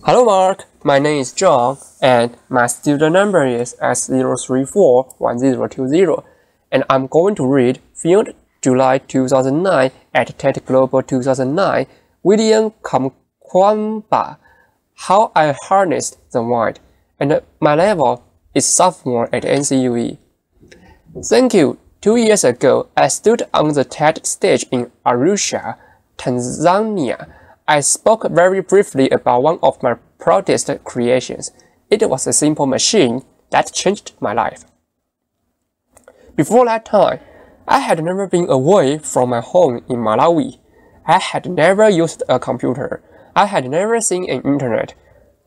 Hello Mark, my name is John and my student number is S0341020 and I'm going to read Filmed July 2009 at TED Global 2009 William Kamkwamba, How I Harnessed the Mind, and my level is sophomore at NCUE. Thank you. 2 years ago, I stood on the TED stage in Arusha, Tanzania. I spoke very briefly about one of my proudest creations. It was a simple machine that changed my life. Before that time, I had never been away from my home in Malawi. I had never used a computer. I had never seen an internet.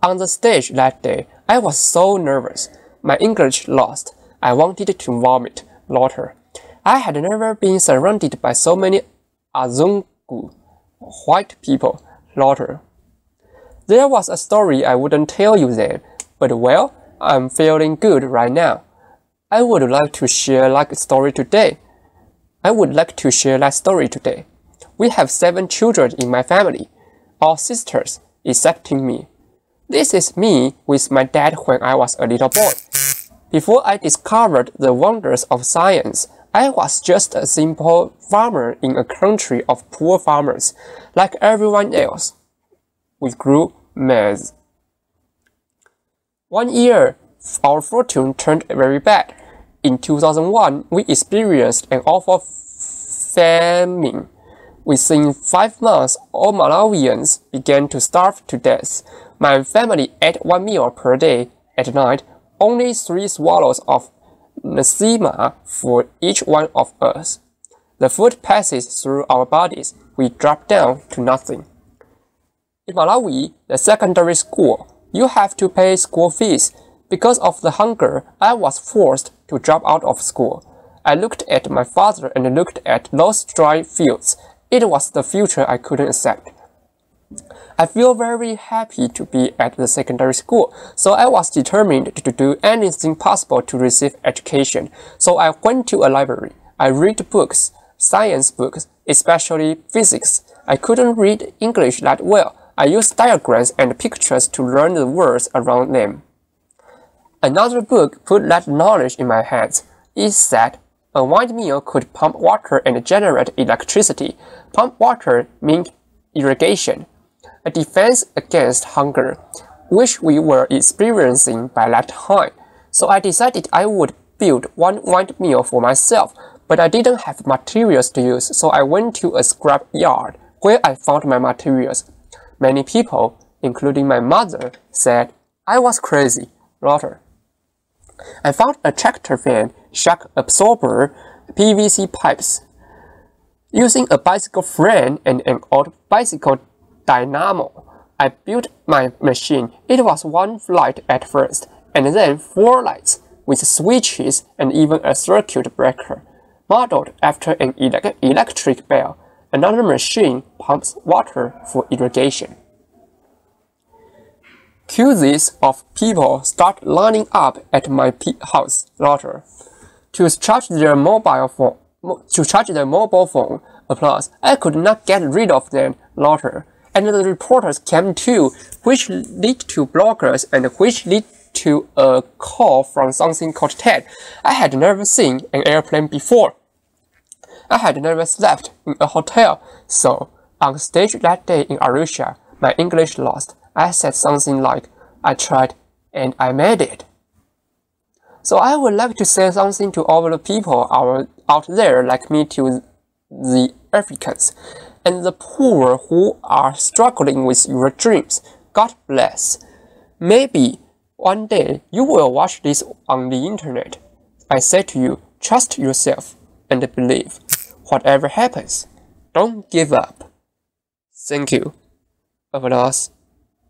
On the stage that day, I was so nervous. My English lost. I wanted to vomit water. I had never been surrounded by so many Azungu, white people, laughter. There was a story I wouldn't tell you then, but well, I'm feeling good right now. I would like to share that story today. We have 7 children in my family, all sisters, excepting me. This is me with my dad when I was a little boy. Before I discovered the wonders of science, I was just a simple farmer in a country of poor farmers, like everyone else. We grew maize. One year, our fortune turned very bad. In 2001, we experienced an awful famine. Within 5 months, all Malawians began to starve to death. My family ate 1 meal per day. At night, only 3 swallows of Nasima for each one of us. The food passes through our bodies. We drop down to nothing. In Malawi, the secondary school, you have to pay school fees. Because of the hunger, I was forced to drop out of school. I looked at my father and looked at those dry fields. It was the future I couldn't accept. I feel very happy to be at the secondary school, so I was determined to do anything possible to receive education. So I went to a library. I read books, science books, especially physics. I couldn't read English that well. I used diagrams and pictures to learn the words around them. Another book put that knowledge in my hands. It said a windmill could pump water and generate electricity. Pump water meant irrigation, a defense against hunger, which we were experiencing by that time. So I decided I would build one windmill for myself, but I didn't have materials to use, so I went to a scrap yard where I found my materials. Many people, including my mother, said I was crazy. Laughter. I found a tractor fan, shock absorber, PVC pipes. Using a bicycle frame and an old bicycle dynamo, I built my machine. It was 1 light at first, and then 4 lights, with switches and even a circuit breaker. Modeled after an electric bell, another machine pumps water for irrigation. Queues of people start lining up at my house laughter to charge their mobile phone. Applause. I could not get rid of them laughter. And the reporters came too, which led to bloggers and which led to a call from something called TED. I had never seen an airplane before. I had never slept in a hotel, so on stage that day in Arusha, my English lost. I said something like, I tried and I made it. So I would like to say something to all the people out there like me, to the Africans and the poor who are struggling with your dreams. God bless. Maybe one day you will watch this on the internet. I say to you, trust yourself and believe. Whatever happens, don't give up. Thank you. Applause.